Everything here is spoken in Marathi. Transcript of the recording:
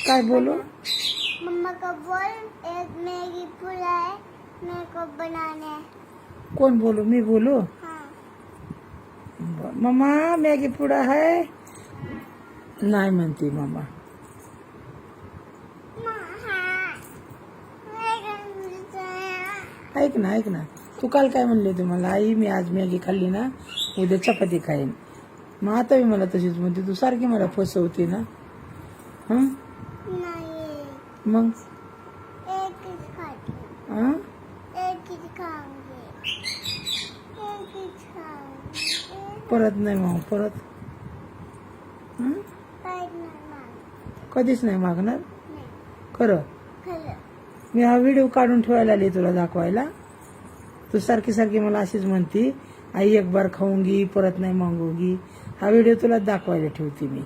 काय बोलू? मम्मा को बोल एक मैगी पूरा है मेरे को बनाना है। कोण बोलू? मी बोलू? हाँ मम्मा मॅगी पुडा है? नाही म्हणते मम्मा. ऐक ना ऐक ना, तू काल काय म्हणले तू मला? आई मी आज मॅगी खाल्ली ना उद्या चपाती खाईन. मग आता मी मला तशीच म्हणते, तू सारखी मला फसवते ना. हं नहीं मग एक ही खाती हं? एक ही खाऊंगी एक ही खाऊंगी परत नाही मग परत हं? पैर नहीं मांग कधीच नाही मागणार नहीं खरं. खरं मी हा व्हिडिओ काढून ठेवायला आली तुला दाखवायला. तू सारखी सारखी मला अशीच म्हणती, आई एक बार खाऊंगी परत नाही मागूंगी. हा व्हिडिओ तुला दाखवायला ठेवते मी.